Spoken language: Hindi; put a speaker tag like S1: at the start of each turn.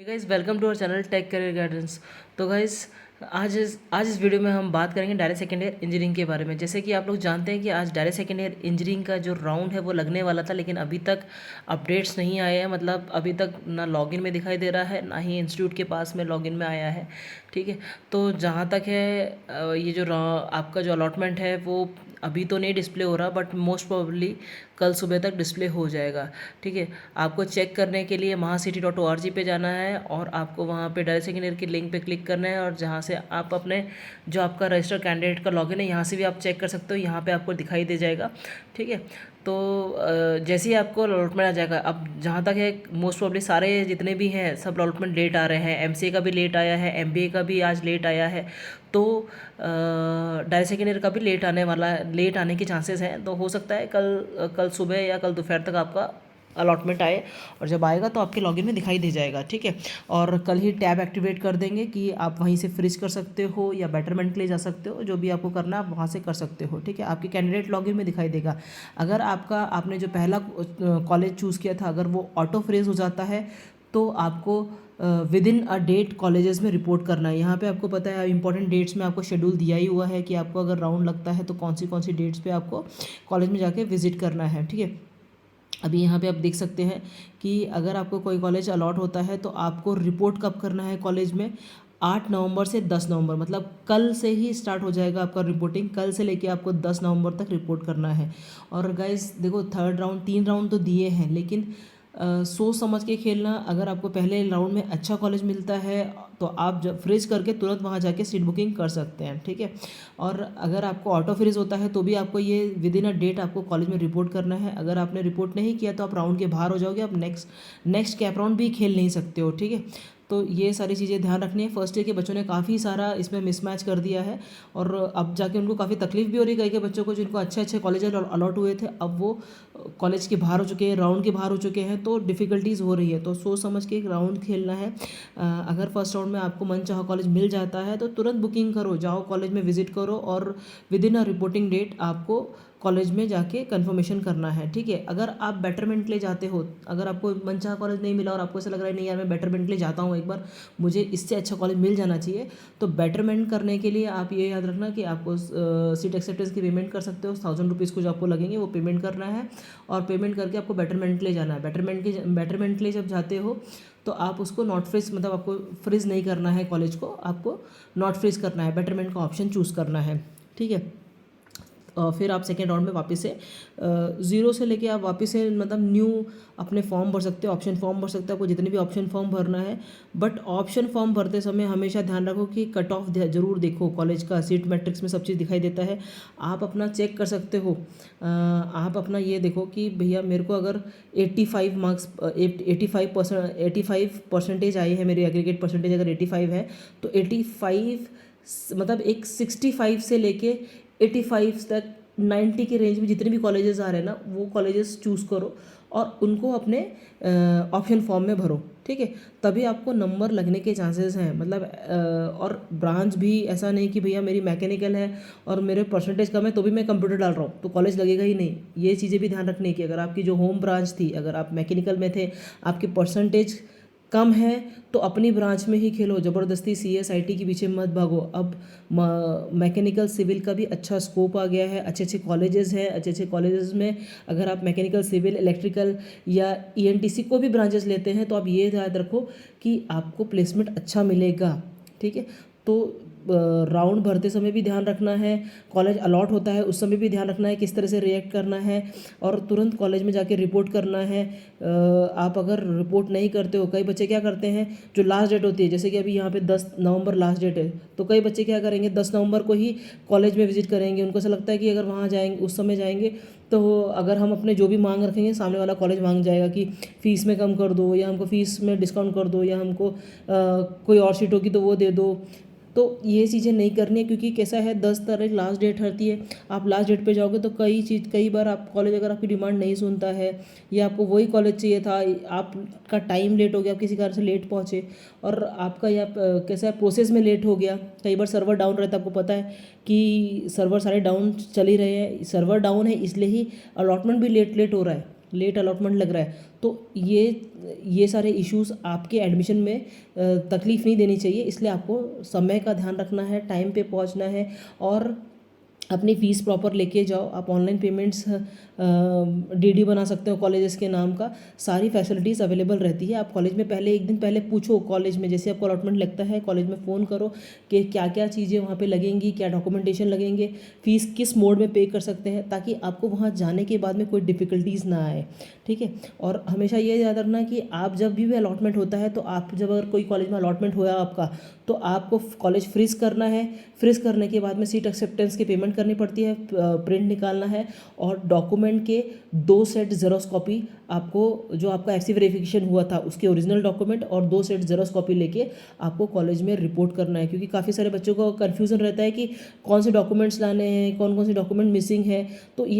S1: Guys welcome to our channel tech career guidance. तो गाइस आज इस वीडियो में हम बात करेंगे डायरेक्ट सेकेंड ईयर इंजीनियरिंग के बारे में। जैसे कि आप लोग जानते हैं कि आज डायरेक्ट सेकेंड ईयर इंजीनियरिंग का जो राउंड है वो लगने वाला था, लेकिन अभी तक अपडेट्स नहीं आए हैं। मतलब अभी तक ना लॉगिन में दिखाई दे रहा है, ना ही इंस्टीट्यूट के पास में लॉगिन में आया है। ठीक है, तो जहाँ तक है ये जो आपका जो अलॉटमेंट है वो अभी तो नहीं डिस्प्ले हो रहा, बट मोस्ट प्रोबेबली कल सुबह तक डिस्प्ले हो जाएगा। ठीक है, आपको चेक करने के लिए महासिटी.org पे जाना है और आपको वहाँ पे डायरेक्ट सेकेंड ईयर की लिंक पे क्लिक करना है, और जहाँ से आप अपने जो आपका रजिस्टर कैंडिडेट का लॉगिन है यहाँ से भी आप चेक कर सकते हो। यहाँ पे आपको दिखाई दे जाएगा। ठीक है, तो जैसे ही आपको अलॉटमेंट आ जाएगा, अब जहाँ तक है मोस्ट प्रोबेबली सारे जितने भी हैं सब अलॉटमेंट लेट आ रहे हैं। एमसीए का भी लेट आया है, एमबीए का भी आज लेट आया है, तो डायरेक्ट सेकेंड ईयर का भी लेट आने वाला है, लेट आने के चांसेस हैं। तो हो सकता है कल सुबह या कल दोपहर तक आपका अलॉटमेंट आए, और जब आएगा तो आपके लॉगिन में दिखाई दे जाएगा। ठीक है, और कल ही टैब एक्टिवेट कर देंगे कि आप वहीं से फ्रीज कर सकते हो या बेटरमेंट के लिए जा सकते हो। जो भी आपको करना है आप वहाँ से कर सकते हो। ठीक है, आपके कैंडिडेट लॉगिन में दिखाई देगा। अगर आपने जो पहला कॉलेज चूज़ किया था अगर वो ऑटो फ्रीज हो जाता है तो आपको within a date colleges में रिपोर्ट करना है। यहाँ पे आपको पता है इंपॉर्टेंट डेट्स में आपको शेड्यूल दिया ही हुआ है कि आपको अगर राउंड लगता है तो कौन सी डेट्स पे आपको कॉलेज में जाके विजिट करना है। ठीक है, अभी यहाँ पे आप देख सकते हैं कि अगर आपको कोई कॉलेज अलॉट होता है तो आपको रिपोर्ट कब करना है कॉलेज में, 8 नवंबर से 10 नवंबर, मतलब कल से ही स्टार्ट हो जाएगा आपका रिपोर्टिंग। कल से लेके आपको 10 नवंबर तक रिपोर्ट करना है। और गाइस देखो, थर्ड राउंड 3 राउंड तो दिए हैं, लेकिन सोच समझ के खेलना। अगर आपको पहले राउंड में अच्छा कॉलेज मिलता है तो आप जब फ्रीज करके तुरंत वहाँ जाके सीट बुकिंग कर सकते हैं। ठीक है, और अगर आपको ऑटो फ्रीज होता है तो भी आपको ये विद इन अ डेट आपको कॉलेज में रिपोर्ट करना है। अगर आपने रिपोर्ट नहीं किया तो आप राउंड के बाहर हो जाओगे, आप नेक्स्ट कैप राउंड भी खेल नहीं सकते हो। ठीक है, तो ये सारी चीज़ें ध्यान रखनी है। फर्स्ट ईयर के बच्चों ने काफ़ी सारा इसमें मिसमैच कर दिया है, और अब जाके उनको काफ़ी तकलीफ भी हो रही है। कई बच्चों को जिनको अच्छे कॉलेज अलॉट हुए थे, अब वो कॉलेज के बाहर हो चुके हैं, राउंड के बाहर हो चुके हैं, तो डिफ़िकल्टीज़ हो रही है। तो सोच समझ के एक राउंड खेलना है। अगर फर्स्ट राउंड में आपको मन चाहो कॉलेज मिल जाता है तो तुरंत बुकिंग करो, जाओ कॉलेज में विजिट करो, और within a reporting date आपको कॉलेज में जाके कंफर्मेशन करना है। ठीक है, अगर आप बेटरमेंट के लिए जाते हो, अगर आपको मनचाहा कॉलेज नहीं मिला और आपको ऐसा लग रहा है नहीं यार मैं बेटरमेंट के लिए जाता हूँ, एक बार मुझे इससे अच्छा कॉलेज मिल जाना चाहिए, तो बेटरमेंट करने के लिए आप ये याद रखना कि आपको सीट एक्सेप्टेंस की पेमेंट कर सकते हो। 1000 रुपीज़ को जो आपको लगेंगे वो पेमेंट करना है, और पेमेंट करके आपको बेटरमेंट के लिए जाना है। बेटरमेंट के लिए जब जाते हो तो आप उसको नॉट फ्रीज, मतलब आपको फ्रीज नहीं करना है कॉलेज को, आपको नॉट फ्रीज करना है, बेटरमेंट का ऑप्शन चूज़ करना है। ठीक है, फिर आप सेकेंड राउंड में वापस से ज़ीरो से लेके आप वापस से मतलब न्यू अपने फॉर्म भर सकते हो, ऑप्शन फॉर्म भर सकते हो, आपको जितने भी ऑप्शन फॉर्म भरना है। बट ऑप्शन फॉर्म भरते समय हमेशा ध्यान रखो कि कट ऑफ जरूर देखो, कॉलेज का सीट मैट्रिक्स में सब चीज़ दिखाई देता है, आप अपना चेक कर सकते हो। आप अपना ये देखो कि भैया मेरे को अगर 85 मार्क्स 85% आई है, मेरी एग्रीगेट परसेंटेज अगर 85 है तो 85 मतलब एक 65 से लेके 85 तक 90 के रेंज में जितने भी कॉलेजेस आ रहे हैं ना, वो कॉलेजेस चूज़ करो और उनको अपने ऑप्शन फॉर्म में भरो। ठीक है, तभी आपको नंबर लगने के चांसेस हैं। मतलब और ब्रांच भी ऐसा नहीं कि भैया मेरी मैकेनिकल है और मेरे परसेंटेज कम है तो भी मैं कंप्यूटर डाल रहा हूँ तो कॉलेज लगेगा ही नहीं। ये चीज़ें भी ध्यान रखनी है कि अगर आपकी जो होम ब्रांच थी, अगर आप मैकेनिकल में थे, आपकी परसेंटेज कम है तो अपनी ब्रांच में ही खेलो, ज़बरदस्ती सीएसआईटी के पीछे मत भागो। अब मैकेनिकल सिविल का भी अच्छा स्कोप आ गया है, अच्छे कॉलेजेस हैं, अच्छे कॉलेजेस में अगर आप मैकेनिकल सिविल इलेक्ट्रिकल या ईएनटीसी को भी ब्रांचेस लेते हैं तो आप ये याद रखो कि आपको प्लेसमेंट अच्छा मिलेगा। ठीक है, तो राउंड भरते समय भी ध्यान रखना है, कॉलेज अलॉट होता है उस समय भी ध्यान रखना है किस तरह से रिएक्ट करना है, और तुरंत कॉलेज में जाके रिपोर्ट करना है। आप अगर रिपोर्ट नहीं करते हो, कई बच्चे क्या करते हैं, जो लास्ट डेट होती है, जैसे कि अभी यहाँ पे 10 नवंबर लास्ट डेट है, तो कई बच्चे क्या करेंगे 10 नवंबर को ही कॉलेज में विजिट करेंगे। उनको ऐसा लगता है कि अगर वहाँ जाएंगे उस समय जाएंगे तो अगर हम अपने जो भी मांग रखेंगे सामने वाला कॉलेज मांग जाएगा कि फ़ीस में कम कर दो, या हमको फ़ीस में डिस्काउंट कर दो, या हमको कोई और सीट होगी तो वो दे दो। तो ये चीज़ें नहीं करनी है, क्योंकि कैसा है 10 तारीख लास्ट डेट रहती है। आप लास्ट डेट पे जाओगे तो कई बार आप कॉलेज अगर आपकी डिमांड नहीं सुनता है, या आपको वही कॉलेज चाहिए था, आपका टाइम लेट हो गया, आप किसी कारण से लेट पहुँचे और आपका या कैसा है प्रोसेस में लेट हो गया। कई बार सर्वर डाउन रहता है, आपको पता है कि सर्वर सारे डाउन चल ही रहे हैं, सर्वर डाउन है इसलिए ही अलॉटमेंट भी लेट हो रहा है। लेट अलॉटमेंट लग रहा है, तो ये सारे इश्यूज़ आपके एडमिशन में तकलीफ़ नहीं देनी चाहिए। इसलिए आपको समय का ध्यान रखना है, टाइम पे पहुंचना है और अपनी फ़ीस प्रॉपर लेके जाओ। आप ऑनलाइन पेमेंट्स डीडी बना सकते हो कॉलेजेस के नाम का, सारी फैसिलिटीज़ अवेलेबल रहती है। आप कॉलेज में पहले एक दिन पहले पूछो, कॉलेज में जैसे आपको अलॉटमेंट लगता है कॉलेज में फ़ोन करो कि क्या क्या चीज़ें वहाँ पे लगेंगी, क्या डॉक्यूमेंटेशन लगेंगे, फ़ीस किस मोड में पे कर सकते हैं, ताकि आपको वहाँ जाने के बाद में कोई डिफ़िकल्टीज़ ना आए। ठीक है। और हमेशा ये याद रखना कि आप जब भी अलॉटमेंट होता है, तो आप जब अगर कोई कॉलेज में अलॉटमेंट हुआ आपका, तो आपको कॉलेज फ्रीज करना है। फ्रीज करने के बाद में सीट एक्सेप्टेंस की पेमेंट करनी पड़ती है, प्रिंट निकालना है और डॉक्यूमेंट के 2 सेट जेरोक्स कॉपी आपको, जो आपका एफसी वेरिफिकेशन हुआ था उसके ओरिजिनल डॉक्यूमेंट और 2 सेट जेरोक्स कॉपी लेके आपको कॉलेज में रिपोर्ट करना है। क्योंकि काफ़ी सारे बच्चों को कन्फ्यूज़न रहता है कि कौन से डॉक्यूमेंट्स लाने हैं, कौन कौन से डॉक्यूमेंट मिसिंग है। तो ये